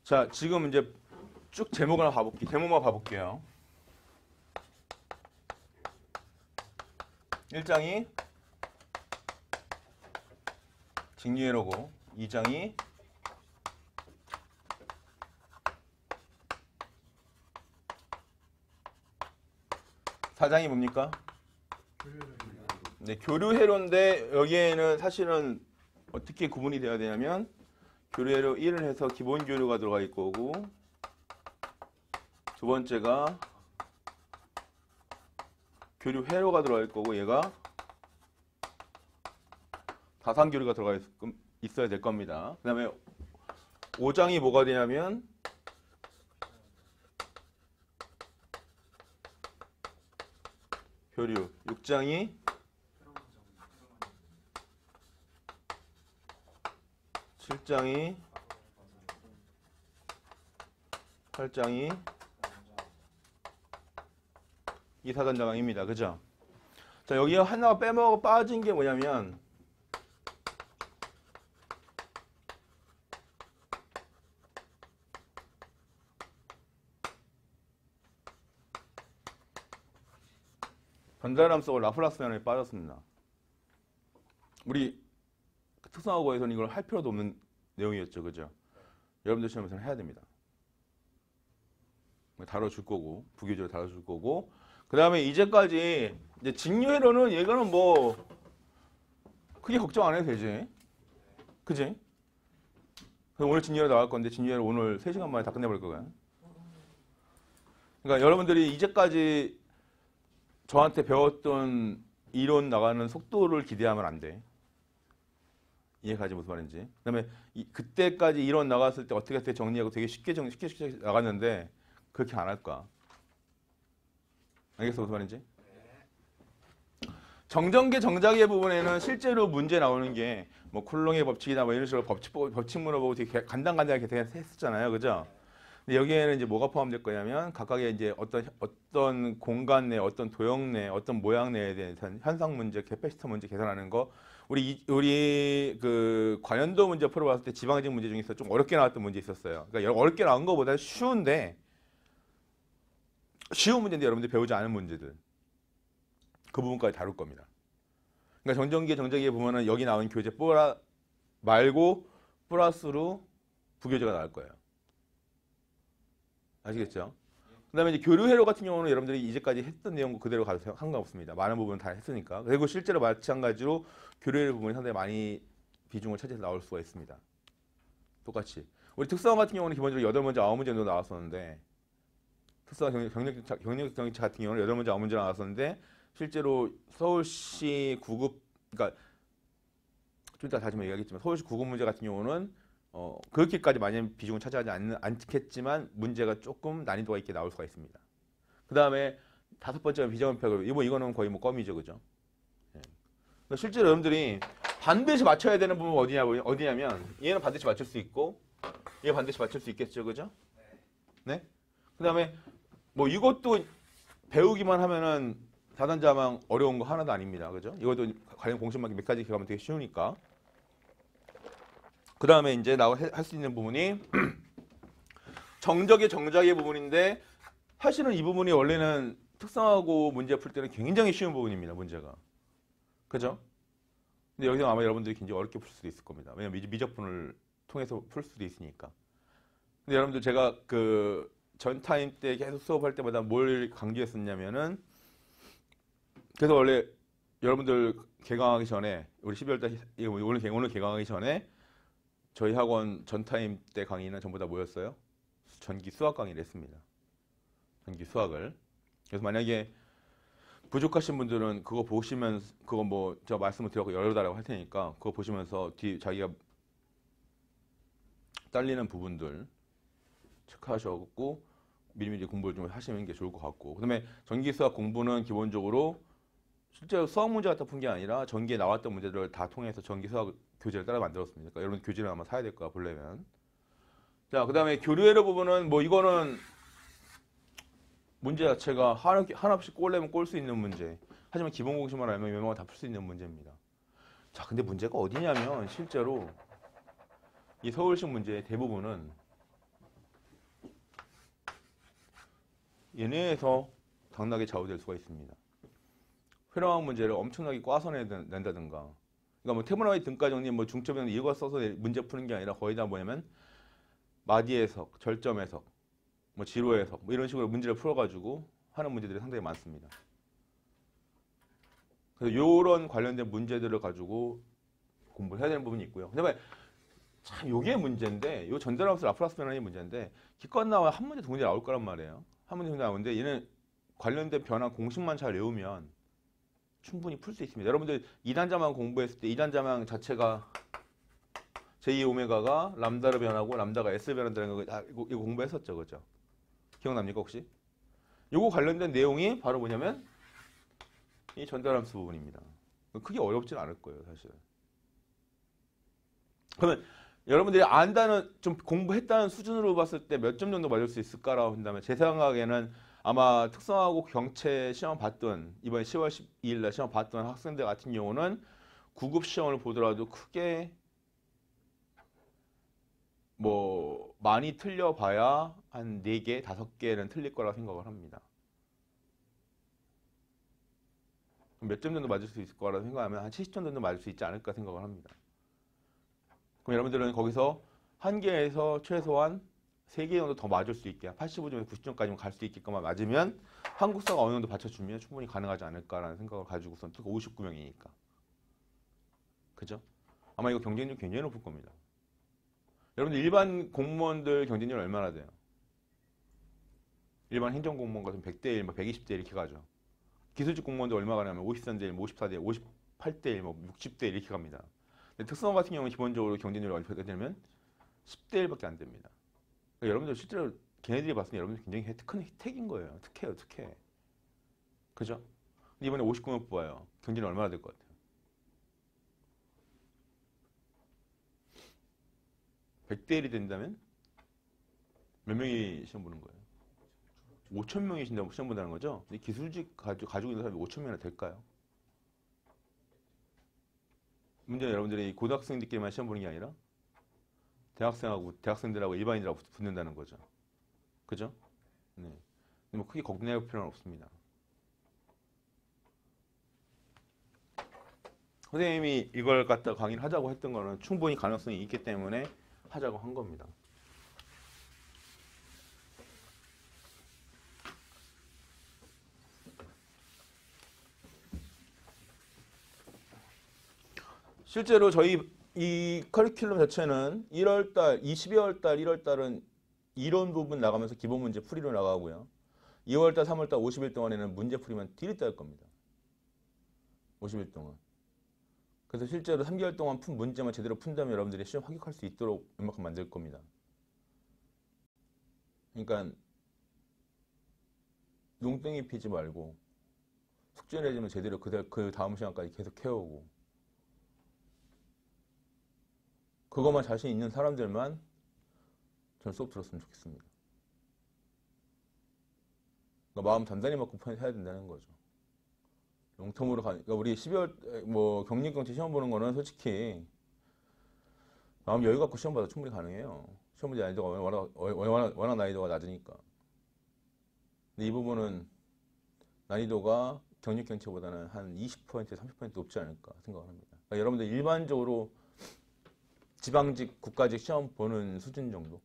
자, 지금 이제 쭉 제목을 봐볼게요. 제목만 봐볼게요. 1장이 직류회로고 2장이 사장이 뭡니까? 네, 교류회로인데 여기에는 사실은 어떻게 구분이 되어야 되냐면 교류회로 1을 해서 기본 교류가 들어가 있고 두 번째가 교류회로가 들어가 있고 얘가 다산교류가 들어가 있어야 될 겁니다. 그 다음에 5장이 뭐가 되냐면 교류, 6장이 7장이 8장이 이사단장입니다. 그죠? 자, 여기 하나가 빠진 게 뭐냐면 전자람 속을 라플라스 변환이 빠졌습니다. 우리 특성화고에서는 이걸 할 필요도 없는 내용이었죠. 그죠? 여러분들 시험에서는 해야 됩니다. 다뤄줄 거고, 부교재로 다뤄줄 거고, 그 다음에 이제까지 이제 직류회로는 얘가는 뭐 크게 걱정 안 해도 되지. 그지? 그래서 오늘 직류회로 나갈 건데 직류회로 오늘 3시간 만에 다 끝내버릴 거예요. 그러니까 여러분들이 이제까지 저한테 배웠던 이론 나가는 속도를 기대하면 안 돼. 이해가지 무슨 말인지. 그 다음에 그때까지 이론 나갔을 때 어떻게 정리하고 되게 쉽게 나갔는데 그렇게 안 할 거야. 알겠어? 무슨 말인지? 정전계 정자계 부분에는 실제로 문제 나오는 게 뭐 쿨롱의 법칙이나 뭐 이런 식으로 법칙 물어보고 되게 간단하게 했었잖아요. 그죠? 근데 여기에는 이제 뭐가 포함될 거냐면 각각의 이제 어떤 공간 내, 어떤 도형 내, 어떤 모양 내에 대한 현상 문제, 캐패시터 문제 계산하는 거. 우리 그 관연도 문제 풀어봤을 때 지방직 문제 중에서 좀 어렵게 나왔던 문제 있었어요. 그러니까 어렵게 나온 것보다 쉬운 문제인데 여러분들이 배우지 않은 문제들. 그 부분까지 다룰 겁니다. 그러니까 정전기계 정자기에 보면은 여기 나온 교재 말고 플러스로 부교재가 나올 거예요. 아시겠죠? 그 다음에 이제 교류회로 같은 경우는 여러분들이 이제까지 했던 내용 그대로 가도 상관없습니다. 많은 부분은 다 했으니까. 그리고 실제로 마찬가지로 교류회로 부분이 상당히 많이 비중을 차지해서 나올 수가 있습니다. 똑같이. 우리 특성화 같은 경우는 기본적으로 8문제, 9문제 정도 나왔었는데 특성화 경력 정책 같은 경우는 8문제, 9문제 나왔었는데 실제로 서울시 9급, 그러니까 좀 이따 다시 얘기하겠지만 서울시 9급 문제 같은 경우는 그렇게까지 많이 비중을 차지하지 않겠지만 문제가 조금 난이도가 있게 나올 수가 있습니다. 그 다음에 5번째는 비정규표. 이거는 거의 뭐 껌이죠, 그죠? 예. 그러니까 실제로 여러분들이 반드시 맞춰야 되는 부분 어디냐면 얘는 반드시 맞출 수 있고 얘 반드시 맞출 수 있겠죠, 그죠? 네. 그 다음에 뭐 이것도 배우기만 하면은 다단자망 어려운 거 하나도 아닙니다, 그죠? 이것도 관련 공식만 몇 가지 기억하면 되게 쉬우니까. 그 다음에 이제 할 수 있는 부분이 정적의 정작의 부분인데 사실은 이 부분이 원래는 특성하고 문제 풀 때는 굉장히 쉬운 부분입니다. 문제가. 그죠? 근데 여기서 아마 여러분들이 굉장히 어렵게 풀 수도 있을 겁니다. 왜냐면 미적분을 통해서 풀 수도 있으니까. 근데 여러분들 제가 그 전 타임 때 계속 수업할 때마다 뭘 강조했었냐면은 그래서 원래 여러분들 개강하기 전에 우리 12월 달 오늘 개강하기 전에 저희 학원 전 타임 때 강의는 전부 다 뭐였어요? 전기 수학 강의를 했습니다. 전기 수학을. 그래서 만약에 부족하신 분들은 그거 보시면서 그거 뭐 제가 말씀을 드렸고 여러 달라고 할 테니까 그거 보시면서 자기가 딸리는 부분들 체크하셔갖고 미리미리 공부를 좀 하시는 게 좋을 것 같고, 그다음에 전기 수학 공부는 기본적으로 실제로 수학 문제 갖다 푼 게 아니라 전기에 나왔던 문제들을 다 통해서 전기 수학 교재를 따라 만들었습니다. 그러니까 여러분 교재를 아마 사야 될 거야 보려면. 자, 그다음에 교류회로 부분은 뭐 이거는 문제 자체가 하나씩 꼴려면 꼴 수 있는 문제. 하지만 기본 공식만 알면 웬만하면 다 풀 수 있는 문제입니다. 자, 근데 문제가 어디냐면 실제로 이 서울식 문제의 대부분은 얘네에서 당락에 좌우될 수가 있습니다. 회로학 문제를 엄청나게 꽈서 낸다든가. 그러니까 뭐 태블릿 등가 정리 뭐 중점 이거 써서 문제 푸는 게 아니라 거의 다 뭐냐면 마디 해석, 절점 해석, 뭐 지로 해석 뭐 이런 식으로 문제를 풀어가지고 하는 문제들이 상당히 많습니다. 그래서 이런 관련된 문제들을 가지고 공부를 해야 되는 부분이 있고요. 그다음에 참 요게 문제인데 요 전달함수 라플라스 변환이 문제인데 기껏 나와 한 문제 두 문제 나올 거란 말이에요. 한 문제 두 문제 나오는데 얘는 관련된 변화 공식만 잘 외우면 충분히 풀 수 있습니다. 여러분들 2단자만 공부했을 때 2단자만 자체가 j2오메가가 람다로 변하고 람다가 s 변한다는 거 이거 공부했었죠. 그죠? 기억납니까 혹시? 요거 관련된 내용이 바로 뭐냐면 이 전달함수 부분입니다. 크게 어렵진 않을 거예요. 사실은. 그러면 여러분들이 안다는 좀 공부했다는 수준으로 봤을 때 몇 점 정도 맞을 수 있을까라고 한다면 제 생각에는 아마 특성화고 경채 시험 봤던 이번 10월 12일 날 시험 봤던 학생들 같은 경우는 9급 시험을 보더라도 크게 뭐 많이 틀려봐야 한 4개, 5개는 틀릴 거라고 생각을 합니다. 몇 점 정도 맞을 수 있을 거라고 생각하면 한 70점 정도 맞을 수 있지 않을까 생각을 합니다. 그럼 여러분들은 거기서 한 개에서 최소한 3개 정도 더 맞을 수 있게 85점에서 90점까지만 갈 수 있게끔만 맞으면 한국사가 어느 정도 받쳐주면 충분히 가능하지 않을까라는 생각을 가지고선 특히 59명이니까. 그죠? 아마 이거 경쟁률 굉장히 높을 겁니다. 여러분들 일반 공무원들 경쟁률 얼마나 돼요? 일반 행정공무원 같은 100대 1, 120대 1 이렇게 가죠. 기술직 공무원들 얼마가 나면 53대 1, 54대 1, 58대 1, 60대 1 이렇게 갑니다. 근데 특성화 같은 경우는 기본적으로 경쟁률이 어떻게 되냐면 10대 1밖에 안 됩니다. 그러니까 여러분들 실제로 걔네들이 봤을 때 여러분들 굉장히 큰 혜택인 거예요. 특혜요, 특혜. 그죠? 근데 이번에 59명 뽑아요. 경쟁이 얼마나 될 것 같아요? 100대 1이 된다면 몇 명이 시험 보는 거예요? 5천 명이 시험 본다는 거죠? 근데 기술직 가지고 있는 사람이 5천 명이나 될까요? 문제는 여러분들이 고등학생들끼리만 시험 보는 게 아니라 대학생들하고 일반인들하고 붙는다는 거죠. 그죠? 네. 근데 뭐 크게 걱정할 필요는 없습니다. 선생님이 이걸 갖다 강의를 하자고 했던 거는 충분히 가능성이 있기 때문에 하자고 한 겁니다. 실제로 저희 이 커리큘럼 자체는 1월달, 12월달, 1월달은 이론 부분 나가면서 기본 문제 풀이로 나가고요. 2월달, 3월달 50일 동안에는 문제 풀이만 딜이 딸 겁니다. 50일 동안. 그래서 실제로 3개월 동안 푼 문제만 제대로 푼다면 여러분들이 시험 합격할 수 있도록 웬만큼 만들 겁니다. 그러니까 농땡이 피지 말고 숙제 내지면 제대로 그 다음 시간까지 계속 해오고 그것만 자신 있는 사람들만 저는 수업 들었으면 좋겠습니다. 그러니까 마음 단단히 먹고 해야 된다는 거죠. 롱텀으로 그러니까 우리 12월 뭐 경력경채 시험 보는 거는 솔직히 마음 여유 갖고 시험 봐도 충분히 가능해요. 시험 문제 난이도가 워낙 난이도가 낮으니까. 근데 이 부분은 난이도가 경력경채보다는 한 20%, 30% 높지 않을까 생각을 합니다. 그러니까 여러분들 일반적으로 지방직, 국가직 시험 보는 수준 정도.